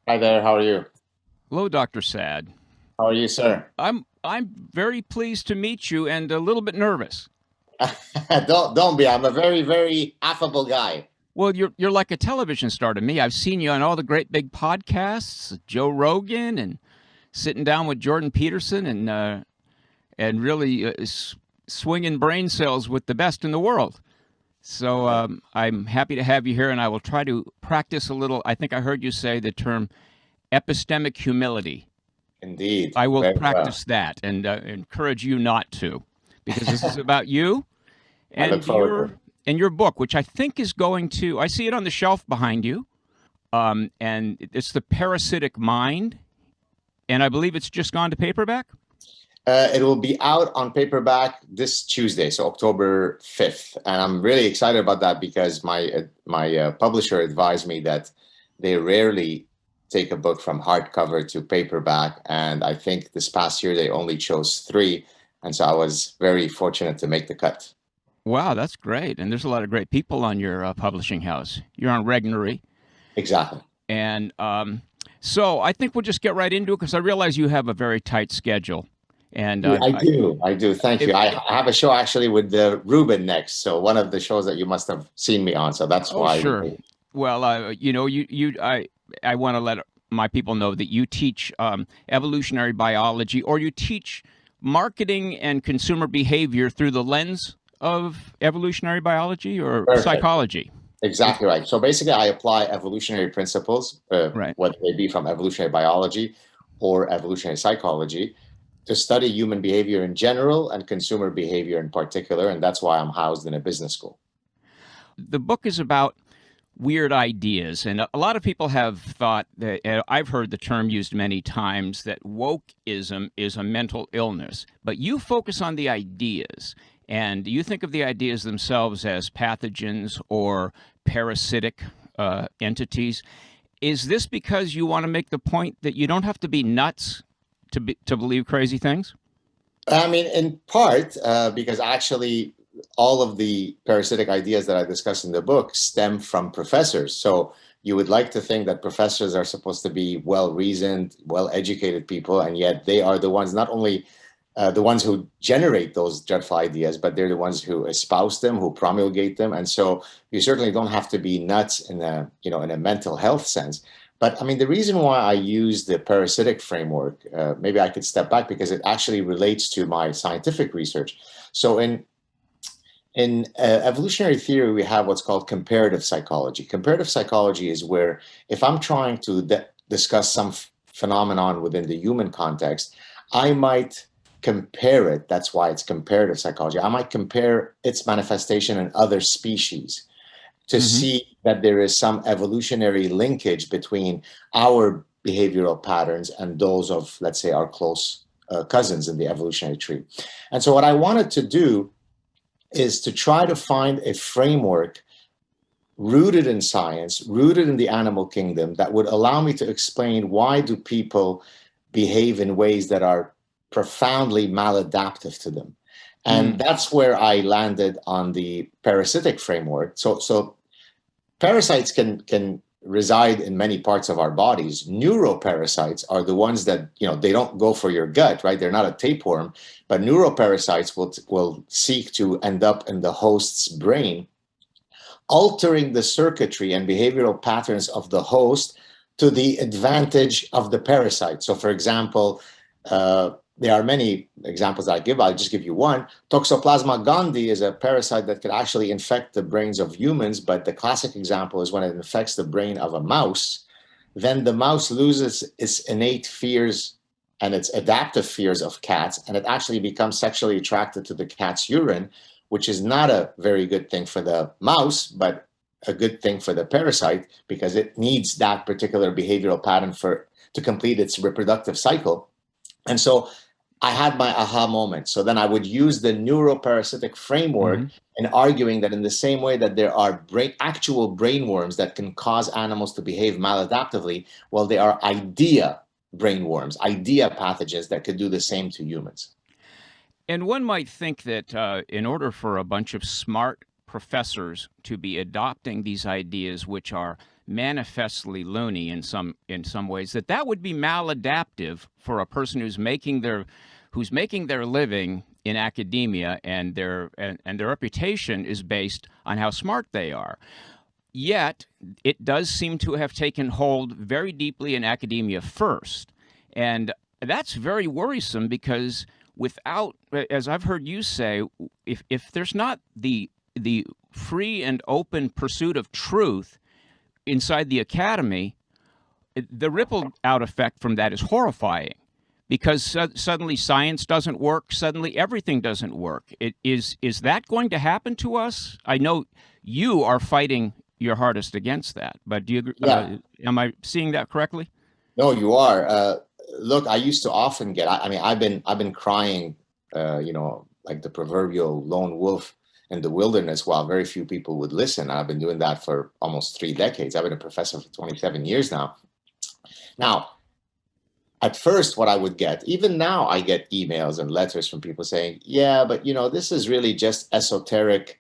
Hi there, how are you? Hello, Dr. Saad. How are you, sir? I'm very pleased to meet you and a little bit nervous. Don't be. I'm a very affable guy. Well, you're like a television star to me. I've seen you on all the great big podcasts, Joe Rogan, and sitting down with Jordan Peterson, and really swinging brain cells with the best in the world. So I'm happy to have you here, and I will try to practice a little. I think I heard you say the term epistemic humility. Indeed, I will very well. practice that and encourage you not to, because this is about you I look and forward to your it. and your book, which I think is going to. I see it on the shelf behind you, and it's the Parasitic Mind, and I believe it's just gone to paperback. It will be out on paperback this Tuesday, so October 5th. And I'm really excited about that because my publisher advised me that they rarely take a book from hardcover to paperback. And I think this past year they only chose three. And so I was very fortunate to make the cut. Wow, that's great, and there's a lot of great people on your publishing house. You're on Regnery, Exactly. and so I think we'll just get right into it because I realize you have a very tight schedule, and I do. I do. Thank you. if I have a show actually with Ruben next. So one of the shows that you must have seen me on. So that's oh why sure. Well, I want to let my people know that you teach evolutionary biology, or you teach marketing and consumer behavior through the lens of evolutionary biology or perfect. psychology. Is Exactly right. So basically, I apply evolutionary principles, right. whether they be from evolutionary biology or evolutionary psychology, to study human behavior in general and consumer behavior in particular. And that's why I'm housed in a business school. The book is about weird ideas, and a lot of people have thought that I've heard the term used many times that wokeism is a mental illness, but you focus on the ideas, and you think of the ideas themselves as pathogens or parasitic entities. Is this because you want to make the point that you don't have to be nuts to believe crazy things? I mean, in part, because actually all of the parasitic ideas that I discuss in the book stem from professors. So you would like to think that professors are supposed to be well-reasoned, well-educated people, and yet they are the ones, not only the ones who generate those dreadful ideas, but they're the ones who espouse them, who promulgate them. And so you certainly don't have to be nuts in a, in a mental health sense. But I mean, the reason why I use the parasitic framework, maybe I could step back because it actually relates to my scientific research. So in evolutionary theory, we have what's called comparative psychology. Comparative psychology is where if I'm trying to discuss some phenomenon within the human context, I might compare it. That's why it's comparative psychology. I might compare its manifestation in other species to Mm-hmm. see that there is some evolutionary linkage between our behavioral patterns and those of, let's say, our close cousins in the evolutionary tree. And so, what I wanted to do is to try to find a framework rooted in science, rooted in the animal kingdom, that would allow me to explain why do people behave in ways that are profoundly maladaptive to them. And Mm. that's where I landed on the parasitic framework. So parasites can reside in many parts of our bodies. Neuroparasites are the ones that, they don't go for your gut, right? They're not a tapeworm, but neuroparasites will seek to end up in the host's brain, altering the circuitry and behavioral patterns of the host to the advantage of the parasite. So, for example, there are many examples that I give. I'll just give you one. Toxoplasma gondii is a parasite that could actually infect the brains of humans, but the classic example is when it infects the brain of a mouse, then the mouse loses its innate fears and its adaptive fears of cats, and it actually becomes sexually attracted to the cat's urine, which is not a very good thing for the mouse, but a good thing for the parasite because it needs that particular behavioral pattern for to complete its reproductive cycle. And so I had my aha moment. So then I would use the neuroparasitic Mm-hmm. framework in arguing that in the same way that there are actual brainworms that can cause animals to behave maladaptively, well, there are idea brainworms, idea pathogens that could do the same to humans. And one might think that in order for a bunch of smart professors to be adopting these ideas, which are manifestly loony in some ways, that would be maladaptive for a person who's making their living in academia, and their reputation is based on how smart they are. Yet, it does seem to have taken hold very deeply in academia first. And that's very worrisome because without, as I've heard you say, if there's not the free and open pursuit of truth inside the academy, the ripple out effect from that is horrifying because suddenly science doesn't work, suddenly everything doesn't work. Is that going to happen to us? I know you are fighting your hardest against that, but do you Yeah. am I seeing that correctly? No, you are. Look, I used to often get. I mean, I've been crying, like the proverbial lone wolf in the wilderness, while very few people would listen. I've been doing that for almost 3 decades. I've been a professor for 27 years now. Now, at first, what I would get, even now, I get emails and letters from people saying, "Yeah, but this is really just esoteric,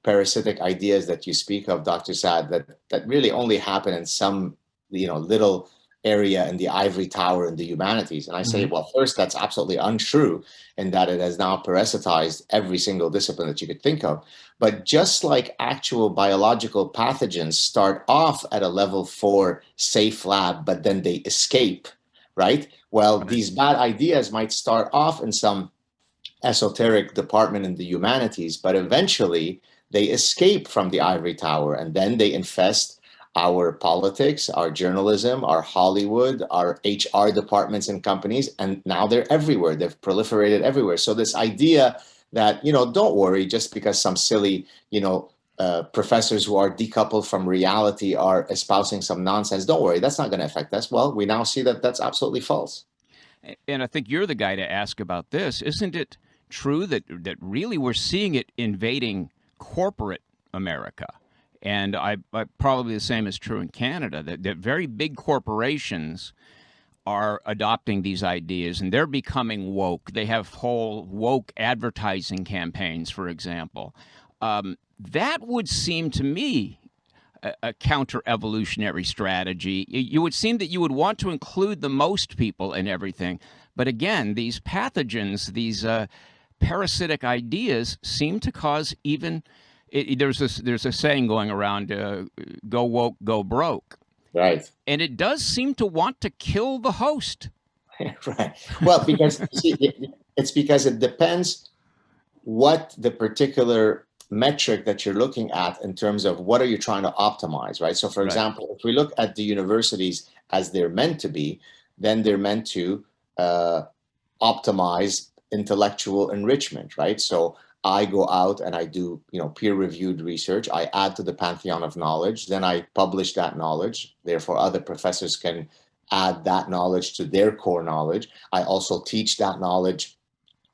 parasitic ideas that you speak of, Dr. Saad, that really only happen in some, little area in the ivory tower in the humanities." And I say, Mm-hmm. well, first, that's absolutely untrue in that it has now parasitized every single discipline that you could think of. But just like actual biological pathogens start off at a level 4 safe lab, but then they escape, right? Well, Right. these bad ideas might start off in some esoteric department in the humanities, but eventually they escape from the ivory tower and then they infest our politics, our journalism, our Hollywood, our HR departments and companies, and now they're everywhere. They've proliferated everywhere. So this idea that, don't worry, just because some silly, professors who are decoupled from reality are espousing some nonsense, don't worry, that's not going to affect us. Well, we now see that that's absolutely false. And I think you're the guy to ask about this. Isn't it true that really we're seeing it invading corporate America? And I probably the same is true in Canada, that very big corporations are adopting these ideas and they're becoming woke. They have whole woke advertising campaigns, for example. That would seem to me a counter evolutionary strategy. You would seem that you would want to include the most people in everything. But again, these pathogens, these parasitic ideas seem to cause even. There's a saying going around: "Go woke, go broke," Right. and it does seem to want to kill the host. Right. Well, because see, it's because it depends what the particular metric that you're looking at in terms of what are you trying to optimize, right? So, for Right. example, if we look at the universities as they're meant to be, then they're meant to uh, optimize intellectual enrichment, right? So I go out and I do, peer-reviewed research. I add to the pantheon of knowledge. Then I publish that knowledge. Therefore, other professors can add that knowledge to their core knowledge. I also teach that knowledge,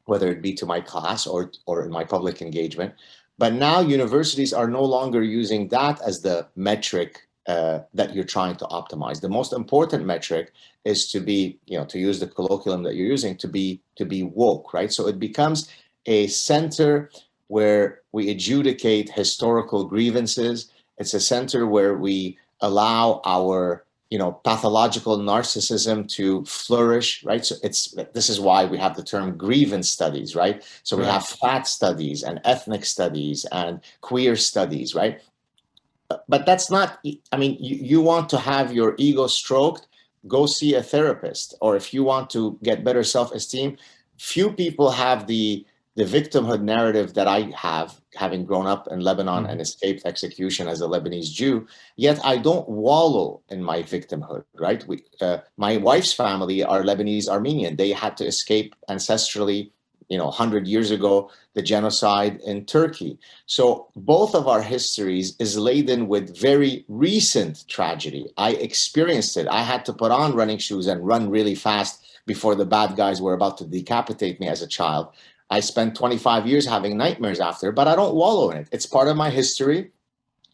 whether it be to my class or in my public engagement. But now universities are no longer using that as the metric that you're trying to optimize. The most important metric is to be, to use the colloquium that you're using, to be woke, right? So it becomes a center where we adjudicate historical grievances. It's a center where we allow our pathological narcissism to flourish, right? So this is why we have the term grievance studies, right? So we Right. have fat studies and ethnic studies and queer studies, right? But that's not, I mean, you want to have your ego stroked, go see a therapist. Or if you want to get better self-esteem, few people have the victimhood narrative that I have, having grown up in Lebanon Mm-hmm. and escaped execution as a Lebanese Jew. Yet I don't wallow in my victimhood, right? My wife's family are Lebanese Armenian. They had to escape ancestrally, 100 years ago, the genocide in Turkey. So both of our histories is laden with very recent tragedy. I experienced it. I had to put on running shoes and run really fast before the bad guys were about to decapitate me as a child. I spent 25 years having nightmares after, but I don't wallow in it. It's part of my history.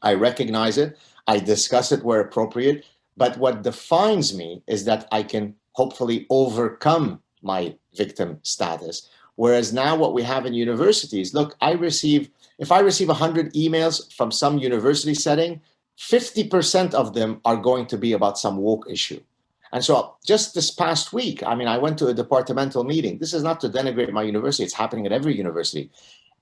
I recognize it. I discuss it where appropriate. But what defines me is that I can hopefully overcome my victim status. Whereas now what we have in universities, look, if I receive 100 emails from some university setting, 50% of them are going to be about some woke issue. And so just this past week, I mean, I went to a departmental meeting. This is not to denigrate my university. It's happening at every university.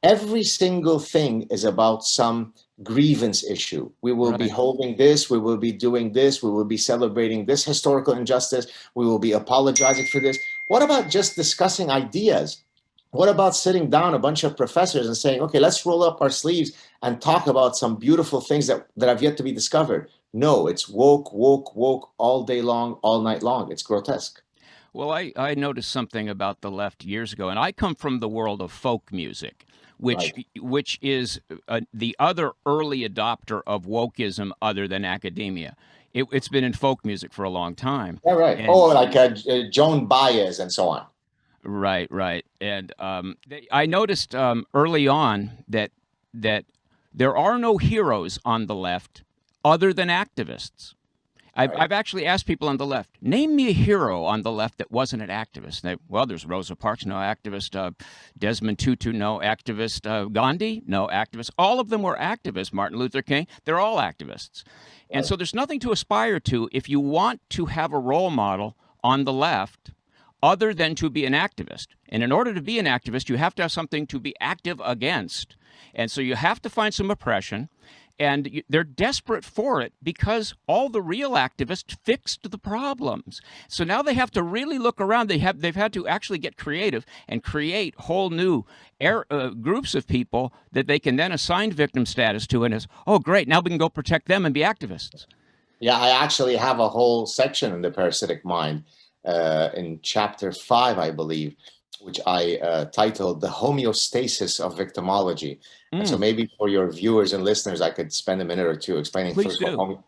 Every single thing is about some grievance issue. We will be holding this, we will be doing this, we will be celebrating this historical injustice, we will be apologizing for this. What about just discussing ideas? What about sitting down a bunch of professors and saying, okay, let's roll up our sleeves and talk about some beautiful things that have yet to be discovered? No, it's woke, woke, woke all day long, all night long. It's grotesque. Well, I noticed something about the left years ago, and I come from the world of folk music, which Right. which is the other early adopter of wokeism other than academia. It's been in folk music for a long time. All right. And Oh, like Joan Baez and so on. right, right. And I noticed early on that there are no heroes on the left other than activists. Right. I've actually asked people on the left, name me a hero on the left that wasn't an activist. Well, there's Rosa Parks, no activist. Desmond Tutu, no activist. Gandhi, no activist. All of them were activists. Martin Luther King, they're all activists. And so there's nothing to aspire to if you want to have a role model on the left other than to be an activist. And in order to be an activist, you have to have something to be active against. And so you have to find some oppression. And they're desperate for it because all the real activists fixed the problems. So now they have to really look around. They've had to actually get creative and create whole new groups of people that they can then assign victim status to. And it's, oh, great, now we can go protect them and be activists. Yeah, I actually have a whole section in the parasitic mind in chapter 5, I believe, which I titled The Homeostasis of Victimology. And so maybe for your viewers and listeners, I could spend a minute or two explaining. Please do.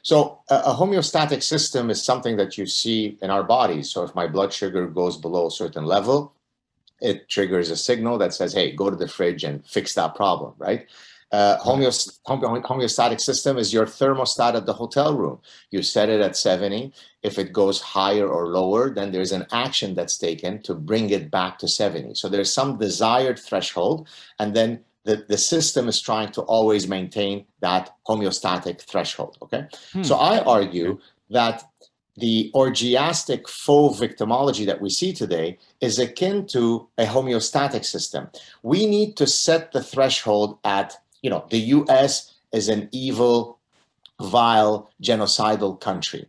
So a homeostatic system is something that you see in our bodies. So if my blood sugar goes below a certain level, it triggers a signal that says, hey, go to the fridge and fix that problem, right? Homeostatic system is your thermostat at the hotel room. You set it at 70. If it goes higher or lower, then there's an action that's taken to bring it back to 70. So there's some desired threshold, and then the system is trying to always maintain that homeostatic threshold, okay? So I argue that the orgiastic faux victimology that we see today is akin to a homeostatic system. We need to set the threshold at, the US is an evil, vile, genocidal country.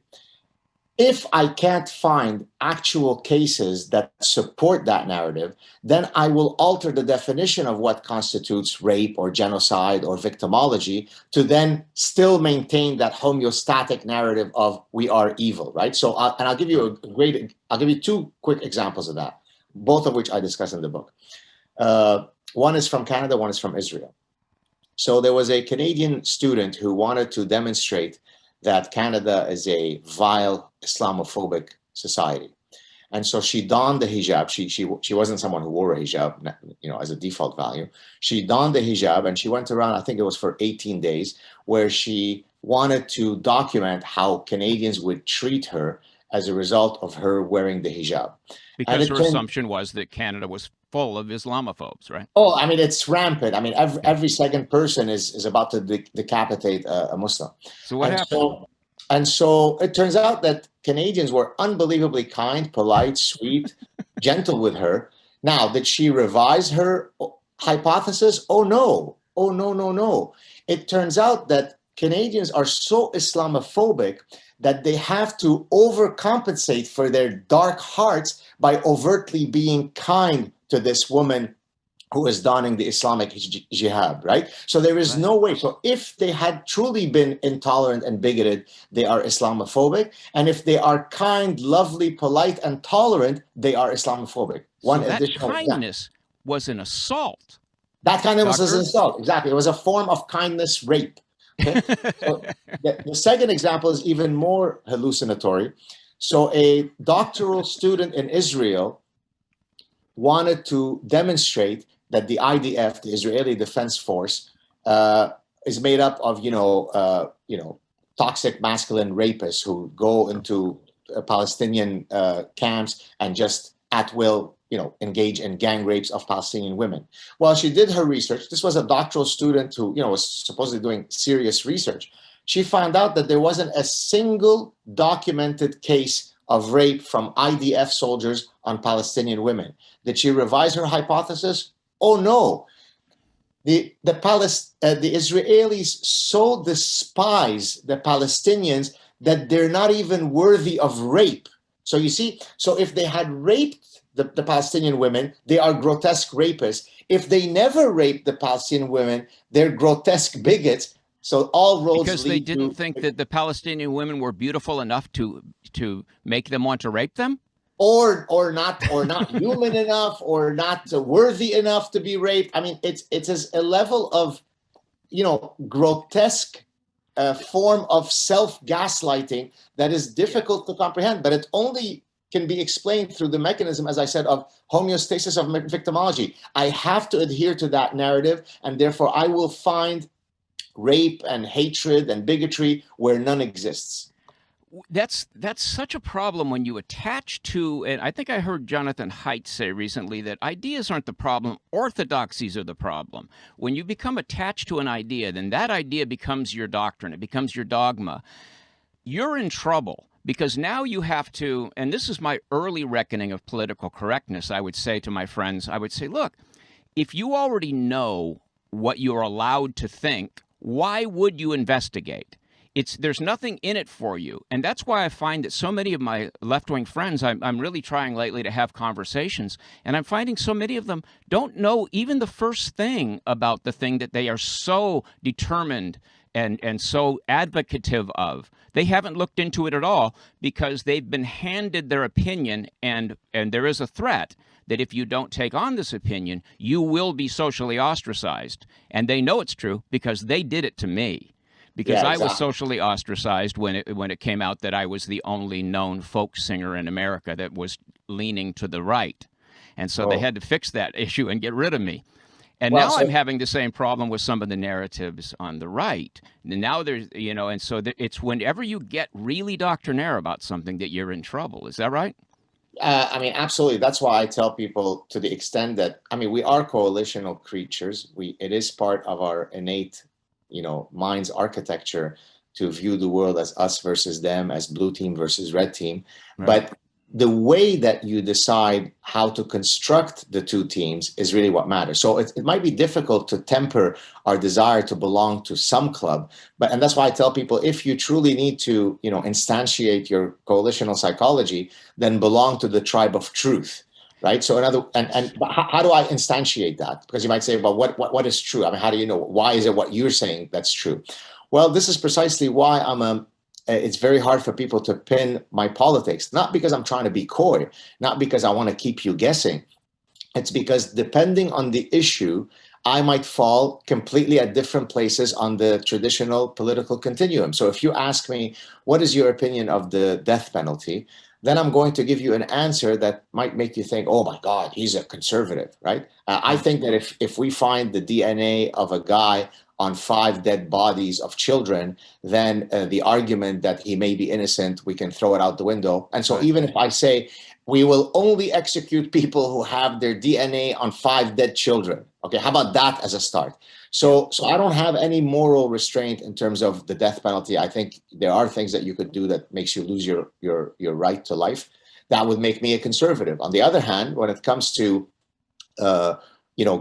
If I can't find actual cases that support that narrative, then I will alter the definition of what constitutes rape or genocide or victimology to then still maintain that homeostatic narrative of we are evil, right? So, I'll give you I'll give you two quick examples of that, both of which I discuss in the book. One is from Canada, one is from Israel. So there was a Canadian student who wanted to demonstrate that Canada is a vile Islamophobic society. And so she donned the hijab. She wasn't someone who wore a hijab, as a default value. She donned the hijab and she went around, I think it was for 18 days, where she wanted to document how Canadians would treat her as a result of her wearing the hijab. Because her assumption was that Canada was full of Islamophobes, right? Oh, I mean, it's rampant. I mean, every second person is about to decapitate a Muslim. So what happened? And so it turns out that Canadians were unbelievably kind, polite, sweet, gentle with her. Now, did she revise her hypothesis? Oh, no. Oh, no, no, no. It turns out that Canadians are so Islamophobic that they have to overcompensate for their dark hearts by overtly being kind to this woman who is donning the Islamic hijab, right? So there is no way. So if they had truly been intolerant and bigoted, they are Islamophobic. And if they are kind, lovely, polite, and tolerant, they are Islamophobic. So that kindness was an assault. That kindness was an assault, exactly. It was a form of kindness rape. Okay? So the second example is even more hallucinatory. So a doctoral student in Israel wanted to demonstrate that the IDF, the Israeli Defense Force, is made up of toxic masculine rapists who go into Palestinian camps and just at will engage in gang rapes of Palestinian women. Well, she did her research. This was a doctoral student who was supposedly doing serious research. she found out that there wasn't a single documented case of rape from IDF soldiers on Palestinian women. Did she revise her hypothesis? Oh no. The Israelis so despise the Palestinians that they're not even worthy of rape. So you see, so if they had raped the Palestinian women, they are grotesque rapists. If they never raped the Palestinian women, they're grotesque bigots. So all roads Because they lead didn't to, think that the Palestinian women were beautiful enough to make them want to rape them? or not human enough, or not worthy enough to be raped. I mean, it's a level of, grotesque form of self-gaslighting that is difficult to comprehend, but it only can be explained through the mechanism, as I said, of homeostasis of victimology. I have to adhere to that narrative, and therefore I will find rape and hatred and bigotry where none exists. That's such a problem when you attach to, and I think I heard Jonathan Haidt say recently that ideas aren't the problem, orthodoxies are the problem. When you become attached to an idea, then that idea becomes your doctrine, it becomes your dogma. You're in trouble because now you have to, and this is my early reckoning of political correctness, I would say to my friends, I would say, look, if you already know what you're allowed to think, why would you investigate? There's nothing in it for you. And that's why I find that so many of my left-wing friends, I'm really trying lately to have conversations, and I'm finding so many of them don't know even the first thing about the thing that they are so determined and so advocative of. They haven't looked into it at all because they've been handed their opinion, and there is a threat that if you don't take on this opinion, you will be socially ostracized. And they know it's true because they did it to me. Because Yeah, I was exactly. socially ostracized when it came out that I was the only known folk singer in America that was leaning to the right. And so they Oh, had to fix that issue and get rid of me. And well, now I'm so having the same problem with some of the narratives on the right. Now there's, and so it's whenever you get really doctrinaire about something that you're in trouble. Is that right? I mean, absolutely. That's why I tell people, to the extent that, I mean, we are coalitional creatures. It is part of our innate, mind's architecture to view the world as us versus them, as blue team versus red team. Right. But the way that you decide how to construct the two teams is really what matters. So it might be difficult to temper our desire to belong to some club, and that's why I tell people, if you truly need to, instantiate your coalitional psychology, then belong to the tribe of truth. Right. So another, and how do I instantiate that? Because you might say, well, what is true? I mean, how do you know? Why is it what you're saying that's true? Well, this is precisely why it's very hard for people to pin my politics, not because I'm trying to be coy, not because I want to keep you guessing. It's because depending on the issue, I might fall completely at different places on the traditional political continuum. So if you ask me, what is your opinion of the death penalty? Then I'm going to give you an answer that might make you think, oh my God, he's a conservative, right? I Right. think that if we find the DNA of a guy on 5 dead bodies of children, then the argument that he may be innocent, we can throw it out the window. And so Right. even if I say, we will only execute people who have their DNA on 5 dead children. Okay, how about that as a start? Yeah. So I don't have any moral restraint in terms of the death penalty. I think there are things that you could do that makes you lose your right to life. That would make me a conservative. On the other hand, when it comes to uh,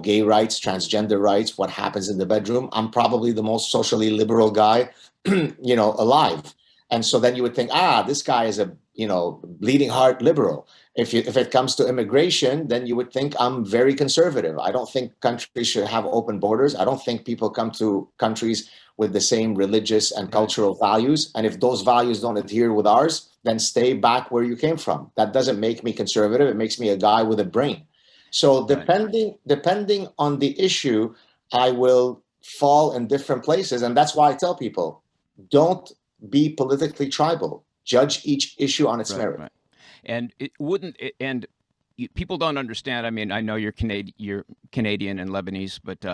gay rights, transgender rights, what happens in the bedroom, I'm probably the most socially liberal guy, alive. And so then you would think, this guy is a, bleeding heart liberal. If it comes to immigration, then you would think I'm very conservative. I don't think countries should have open borders. I don't think people come to countries with the same religious and Right. cultural values. And if those values don't adhere with ours, then stay back where you came from. That doesn't make me conservative. It makes me a guy with a brain. So Right. depending on the issue, I will fall in different places. And that's why I tell people, don't be politically tribal. Judge each issue on its Right. merit. Right. And it wouldn't, and people don't understand. I mean, I know you're Canadian and Lebanese, but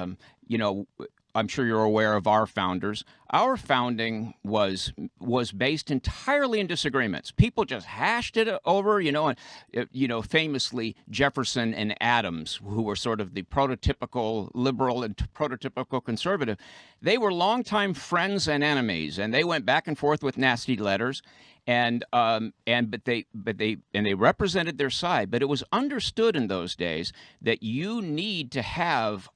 you know, I'm sure you're aware of our founders. Our founding was based entirely in disagreements. People just hashed it over, and famously Jefferson and Adams, who were sort of the prototypical liberal and prototypical conservative, they were longtime friends and enemies, and they went back and forth with nasty letters. But they represented their side. But it was understood in those days that you need to have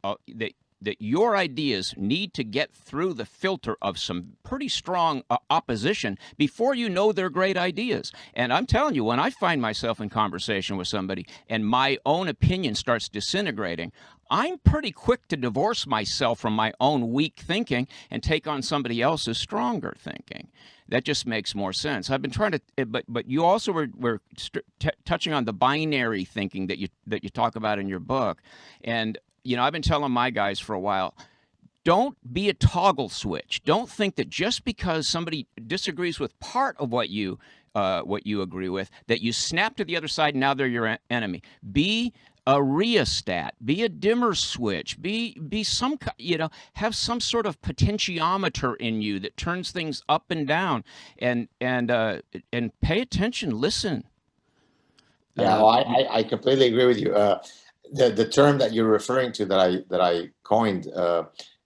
that your ideas need to get through the filter of some pretty strong opposition before you know they're great ideas. And I'm telling you, when I find myself in conversation with somebody and my own opinion starts disintegrating, I'm pretty quick to divorce myself from my own weak thinking and take on somebody else's stronger thinking. That just makes more sense. I've been trying to, but you also were touching on the binary thinking that you talk about in your book, and I've been telling my guys for a while, don't be a toggle switch. Don't think that just because somebody disagrees with part of what you agree with, that you snap to the other side and now they're your enemy. Be a rheostat, be a dimmer switch, be some, have some sort of potentiometer in you that turns things up and down, and pay attention, listen. Yeah, well, I completely agree with you. The term that you're referring to that I coined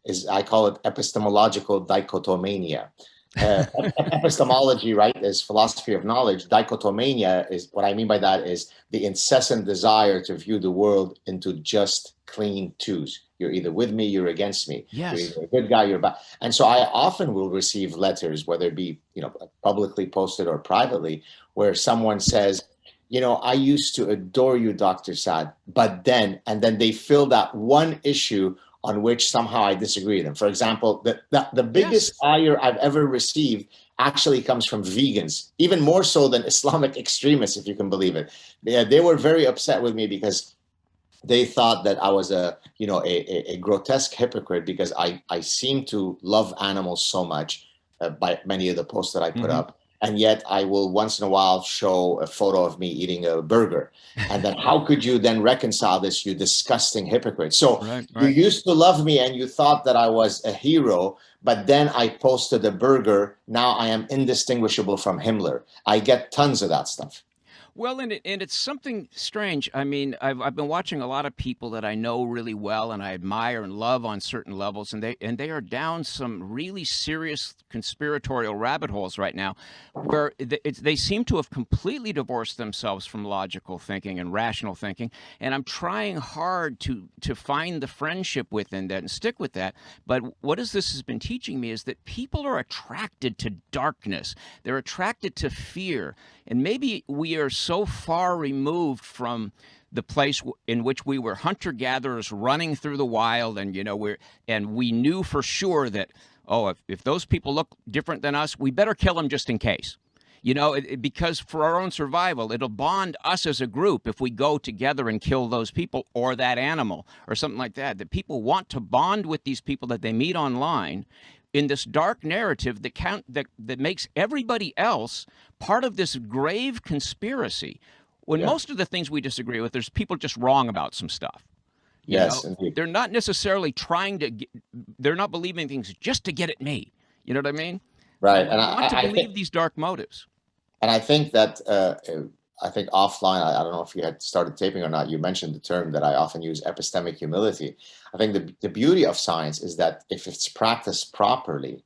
is, I call it epistemological dichotomania. Epistemology, right, is philosophy of knowledge. Dichotomania is, what I mean by that is the incessant desire to view the world into just clean twos. You're either with me, you're against me. Yes. You're either a good guy, you're bad. And so I often will receive letters, whether it be publicly posted or privately, where someone says, I used to adore you, Dr. Saad, but then, and then they fill that one issue on which somehow I disagree with them. For example, the biggest ire I've ever received actually comes from vegans, even more so than Islamic extremists, if you can believe it. They were very upset with me because they thought that I was a grotesque hypocrite because I seem to love animals so much by many of the posts that I put up. And yet I will once in a while show a photo of me eating a burger. And then how could you then reconcile this, you disgusting hypocrite? So you used to love me and you thought that I was a hero, but then I posted a burger. Now I am indistinguishable from Himmler. I get tons of that stuff. Well, and it's something strange. I mean, I've been watching a lot of people that I know really well and I admire and love on certain levels, and they are down some really serious conspiratorial rabbit holes right now, where they seem to have completely divorced themselves from logical thinking and rational thinking. And I'm trying hard to find the friendship within that and stick with that. But what this has been teaching me is that people are attracted to darkness. They're attracted to fear. And maybe we are so far removed from the place in which we were hunter-gatherers running through the wild, and we knew for sure that, if those people look different than us, we better kill them just in case. Because for our own survival, it'll bond us as a group if we go together and kill those people or that animal or something like that. That people want to bond with these people that they meet online in this dark narrative that makes everybody else part of this grave conspiracy. When most of the things we disagree with, there's people just wrong about some stuff. Yes, indeed. They're not necessarily they're not believing things just to get at me. You know what I mean? Right. And I want to believe these dark motives. And I think that, offline, I don't know if you had started taping or not, you mentioned the term that I often use, epistemic humility. I think the beauty of science is that if it's practiced properly,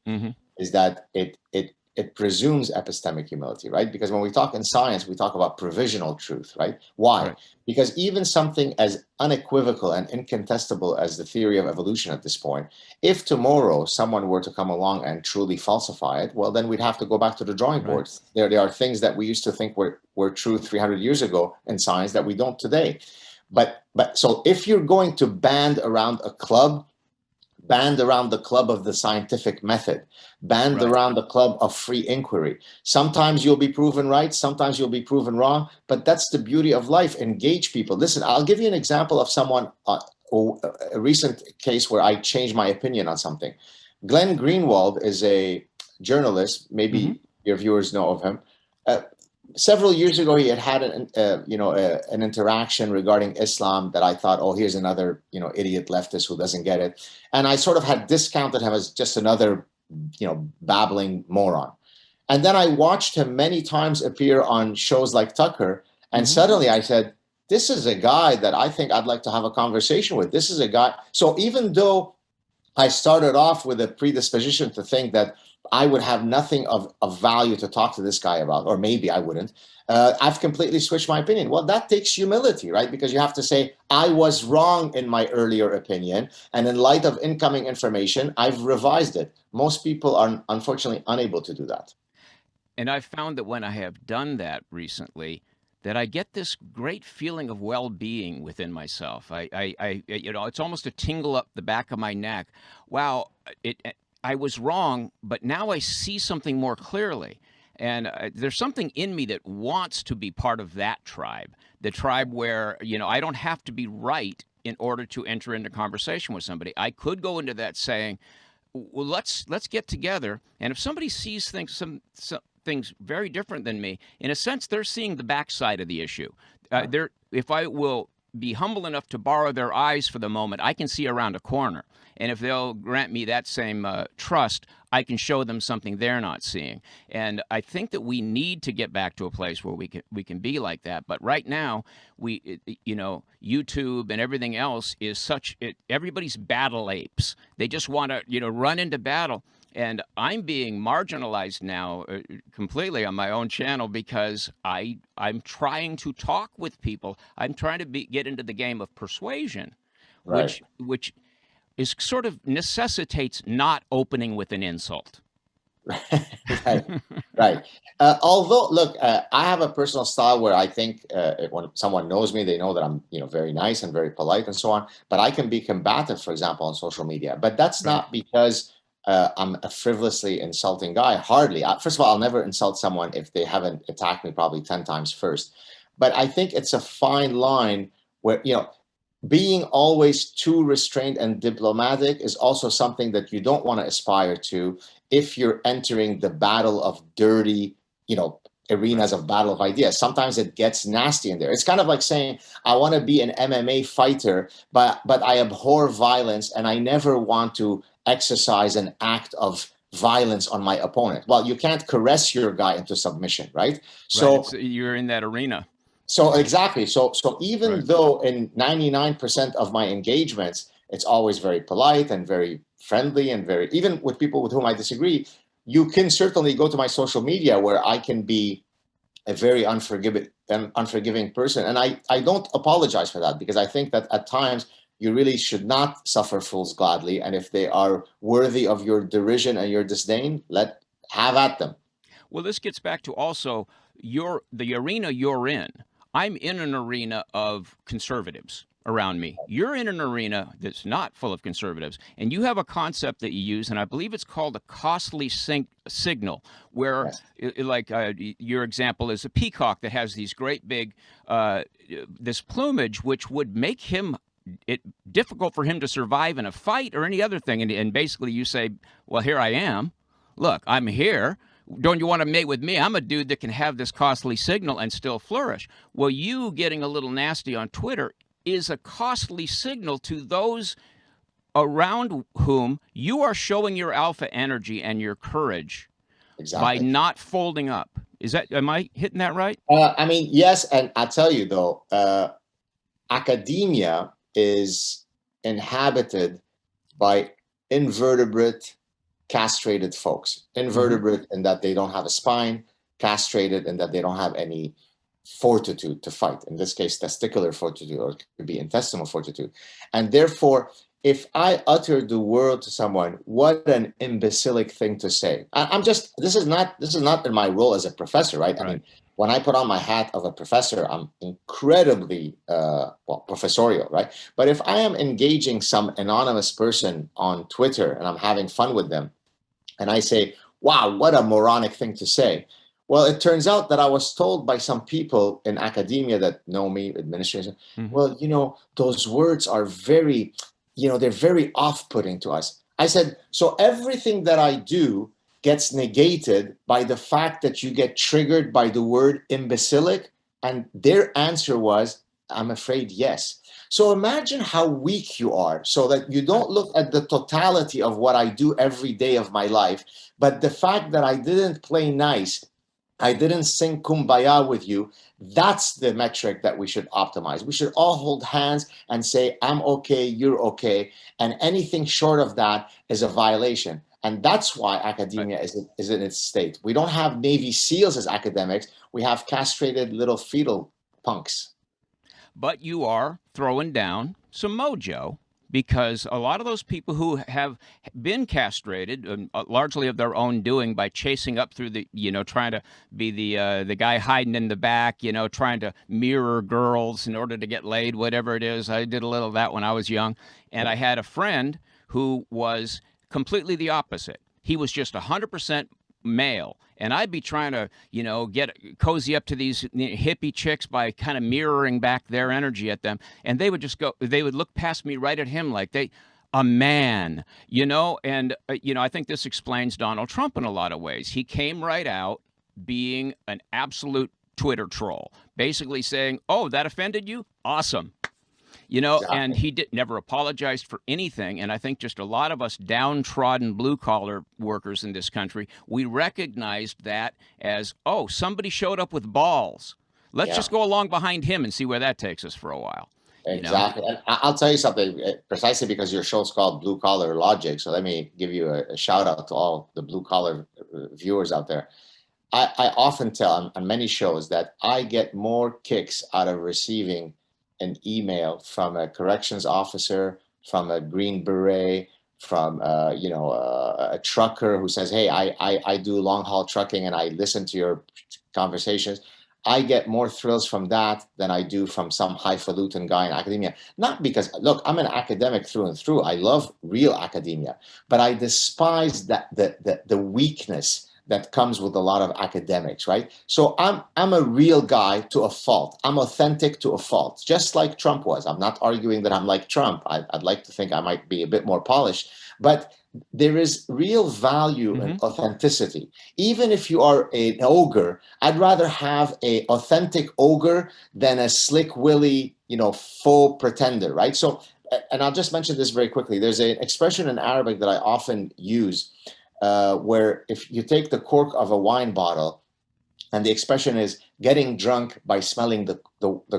is that it presumes epistemic humility, right? Because when we talk in science, we talk about provisional truth, right? Why? Right. Because even something as unequivocal and incontestable as the theory of evolution at this point, if tomorrow someone were to come along and truly falsify it, well, then we'd have to go back to the drawing board. There are things that we used to think were true 300 years ago in science that we don't today. But so if you're going to band around a club, band around the club of the scientific method, band around the club of free inquiry. Sometimes you'll be proven right, sometimes you'll be proven wrong, but that's the beauty of life. Engage people. Listen, I'll give you an example of someone, a recent case where I changed my opinion on something. Glenn Greenwald is a journalist, maybe your viewers know of him. several years ago, he had an interaction regarding Islam that I thought, oh, here's another, idiot leftist who doesn't get it. And I sort of had discounted him as just another, babbling moron. And then I watched him many times appear on shows like Tucker. And suddenly I said, this is a guy that I think I'd like to have a conversation with. This is a guy. So even though I started off with a predisposition to think that I would have nothing of value to talk to this guy about, or maybe I wouldn't, I've completely switched my opinion. Well, that takes humility, right? Because you have to say, I was wrong in my earlier opinion. And in light of incoming information, I've revised it. Most people are unfortunately unable to do that. And I've found that when I have done that recently, that I get this great feeling of well-being within myself. It's almost a tingle up the back of my neck. Wow, I was wrong, but now I see something more clearly. And there's something in me that wants to be part of that tribe, the tribe where, I don't have to be right in order to enter into conversation with somebody. I could go into that saying, well, let's get together. And if somebody sees some things very different than me, in a sense, they're seeing the backside of the issue. If I will be humble enough to borrow their eyes for the moment, I can see around a corner. And if they'll grant me that same trust, I can show them something they're not seeing. And I think that we need to get back to a place where we can be like that. But right now, YouTube and everything else is everybody's battle apes. They just want to, run into battle. And I'm being marginalized now completely on my own channel because I'm trying to talk with people. I'm trying to get into the game of persuasion, Right. which is sort of necessitates not opening with an insult. Right, right. Although, look, I have a personal style where I think when someone knows me, they know that I'm, very nice and very polite and so on. But I can be combative, for example, on social media. But that's not because I'm a frivolously insulting guy. Hardly. First of all, I'll never insult someone if they haven't attacked me probably 10 times first. But I think it's a fine line where, being always too restrained and diplomatic is also something that you don't want to aspire to if you're entering the battle of dirty, arenas of battle of ideas. Sometimes it gets nasty in there. It's kind of like saying, I want to be an MMA fighter, but I abhor violence and I never want to exercise an act of violence on my opponent. Well, you can't caress your guy into submission, right? So you're in that arena. So exactly. So even though in 99% of my engagements, it's always very polite and very friendly and even with people with whom I disagree, you can certainly go to my social media where I can be a very unforgiving person. And I don't apologize for that because I think that at times you really should not suffer fools gladly. And if they are worthy of your derision and your disdain, have at them. Well, this gets back to also the arena you're in. I'm in an arena of conservatives around me. You're in an arena that's not full of conservatives, and you have a concept that you use, and I believe it's called a costly signal, where, your example is a peacock that has these great big, this plumage, which would make it difficult for him to survive in a fight or any other thing. And basically you say, well, here I am. Look, I'm here. Don't you want to mate with me? I'm a dude that can have this costly signal and still flourish. Well, you getting a little nasty on Twitter is a costly signal to those around whom you are showing your alpha energy and your courage by not folding up. Am I hitting that right? Yes. And I tell you though, academia is inhabited by invertebrate, castrated folks. Invertebrate in that they don't have a spine, castrated in that they don't have any fortitude to fight. In this case, testicular fortitude, or it could be intestinal fortitude. And therefore, if I utter the word to someone, what an imbecilic thing to say. This is not in my role as a professor, right? I mean, when I put on my hat of a professor, I'm incredibly professorial, right? But if I am engaging some anonymous person on Twitter and I'm having fun with them, and I say, wow, what a moronic thing to say. Well, it turns out that I was told by some people in academia that know me, administration, well, those words are very, they're very off-putting to us. I said, so everything that I do gets negated by the fact that you get triggered by the word imbecilic? And their answer was, I'm afraid, yes. So imagine how weak you are, so that you don't look at the totality of what I do every day of my life, but the fact that I didn't play nice, I didn't sing kumbaya with you. That's the metric that we should optimize. We should all hold hands and say, I'm okay, you're okay. And anything short of that is a violation. And that's why academia is in its state. We don't have Navy SEALs as academics. We have castrated little fetal punks. But you are throwing down some mojo, because a lot of those people who have been castrated, largely of their own doing, by chasing up through the, trying to be the guy hiding in the back, trying to mirror girls in order to get laid, whatever it is. I did a little of that when I was young, and I had a friend who was completely the opposite. He was just 100% male, and I'd be trying to get cozy up to these hippie chicks by kind of mirroring back their energy at them, and they would look past me right at him like a man, and I think this explains Donald Trump in a lot of ways. He came right out being an absolute Twitter troll, basically saying, oh, that offended you? Awesome. And he never apologized for anything. And I think just a lot of us downtrodden blue-collar workers in this country, we recognized that as, oh, somebody showed up with balls. Let's just go along behind him and see where that takes us for a while. Exactly. And I'll tell you something, precisely because your show's called Blue Collar Logic. So let me give you a shout out to all the blue collar viewers out there. I often tell on many shows that I get more kicks out of receiving an email from a corrections officer, from a Green Beret, from a trucker who says, hey, I do long haul trucking and I listen to your conversations. I get more thrills from that than I do from some highfalutin guy in academia. Not because, look, I'm an academic through and through. I love real academia, but I despise the weakness that comes with a lot of academics, right? So I'm a real guy to a fault. I'm authentic to a fault, just like Trump was. I'm not arguing that I'm like Trump. I'd like to think I might be a bit more polished, but there is real value in authenticity. Even if you are an ogre, I'd rather have an authentic ogre than a slick willy, faux pretender, right? So, and I'll just mention this very quickly. There's an expression in Arabic that I often use, where if you take the cork of a wine bottle, and the expression is getting drunk by smelling the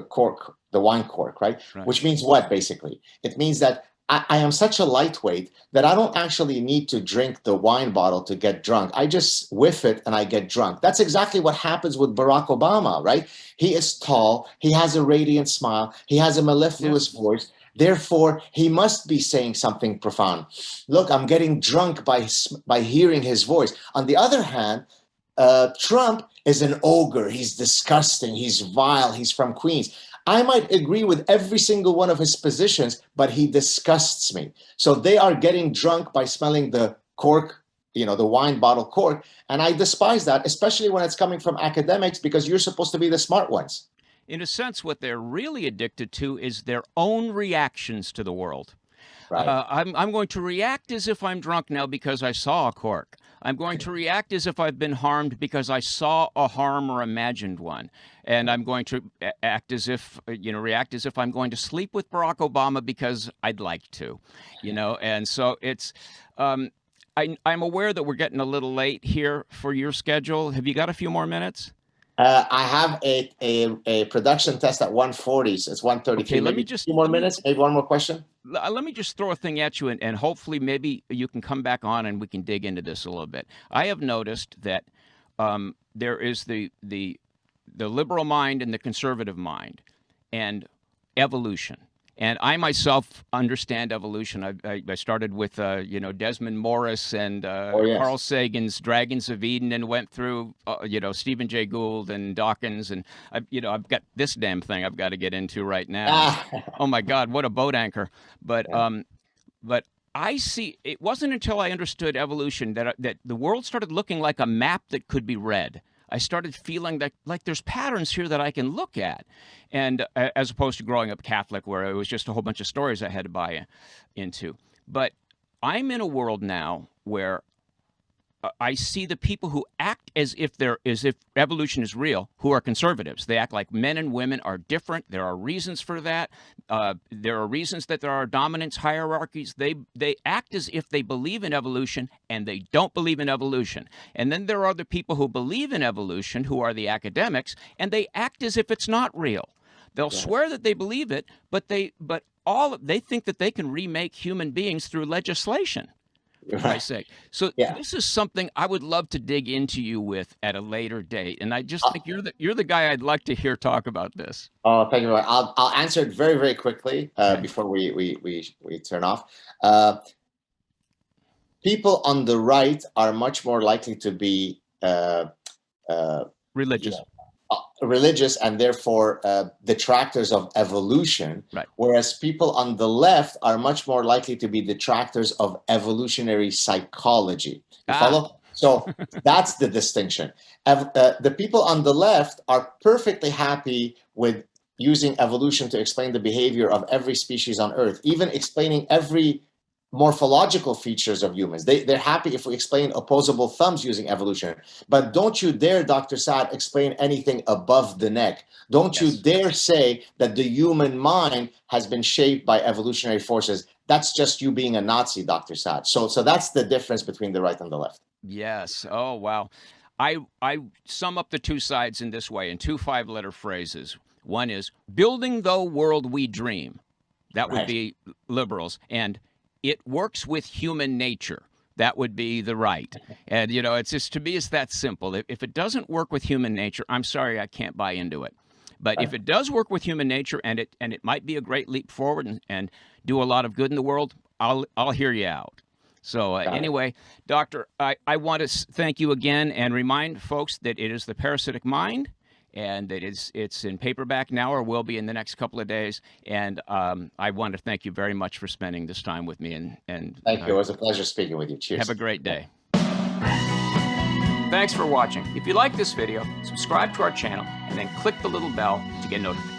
cork, the wine cork, right? Which means what, basically? It means that I am such a lightweight that I don't actually need to drink the wine bottle to get drunk. I just whiff it and I get drunk. That's exactly what happens with Barack Obama, right? He is tall. He has a radiant smile. He has a mellifluous voice. Therefore, he must be saying something profound. Look, I'm getting drunk by hearing his voice. On the other hand, Trump is an ogre. He's disgusting. He's vile. He's from Queens. I might agree with every single one of his positions, but he disgusts me. So they are getting drunk by smelling the cork, the wine bottle cork. And I despise that, especially when it's coming from academics, because you're supposed to be the smart ones. In a sense, what they're really addicted to is their own reactions to the world. Right. I'm going to react as if I'm drunk now because I saw a cork. I'm going to react as if I've been harmed because I saw a harm or imagined one. And I'm going to react as if I'm going to sleep with Barack Obama because I'd like to, And so it's, I'm aware that we're getting a little late here for your schedule. Have you got a few more minutes? I have a production test at 1:40, so it's 1:33. Okay, let me just 2 more minutes. Maybe one more question. Let me just throw a thing at you, and hopefully maybe you can come back on and we can dig into this a little bit. I have noticed that there is the liberal mind and the conservative mind, and evolution. And I myself understand evolution. I started with Desmond Morris and Carl Sagan's Dragons of Eden, and went through Stephen Jay Gould and Dawkins, and I've got this damn thing I've got to get into right now. Oh my God, what a boat anchor! But I see. It wasn't until I understood evolution that the world started looking like a map that could be read. I started feeling that like there's patterns here that I can look at, and as opposed to growing up Catholic where it was just a whole bunch of stories I had to buy into. But I'm in a world now where I see the people who act as if evolution is real, who are conservatives. They act like men and women are different. There are reasons for that. There are reasons that there are dominance hierarchies. They act as if they believe in evolution, and they don't believe in evolution. And then there are the people who believe in evolution, who are the academics, and they act as if it's not real. They'll swear that they believe it, but they think that they can remake human beings through legislation. For Christ's sake. So this is something I would love to dig into you with at a later date, and I just think you're the guy I'd like to hear talk about this. Oh, thank you. I'll answer it very, very quickly before we turn off. People on the right are much more likely to be religious. Religious and therefore detractors of evolution, whereas people on the left are much more likely to be detractors of evolutionary psychology. You follow? So that's the distinction. The people on the left are perfectly happy with using evolution to explain the behavior of every species on Earth, even explaining every morphological features of humans. They're happy if we explain opposable thumbs using evolution. But don't you dare, Dr. Saad, explain anything above the neck. Don't you dare say that the human mind has been shaped by evolutionary forces. That's just you being a Nazi, Dr. Saad. So that's the difference between the right and the left. Yes. Oh, wow. I sum up the two sides in this way, in two 5-letter phrases. One is, building the world we dream. That would be liberals. And it works with human nature. That would be the right. And, you know, it's just, to me, it's that simple. If it doesn't work with human nature, I'm sorry, I can't buy into it. But if it does work with human nature, and it might be a great leap forward and do a lot of good in the world, I'll hear you out. So anyway, Doctor, I want to thank you again and remind folks that it is The Parasitic Mind, and that it's in paperback now, or will be in the next couple of days. And I want to thank you very much for spending this time with me. And thank you. It was a pleasure speaking with you. Cheers. Have a great day. Thanks for watching. If you like this video, subscribe to our channel and then click the little bell to get notifications.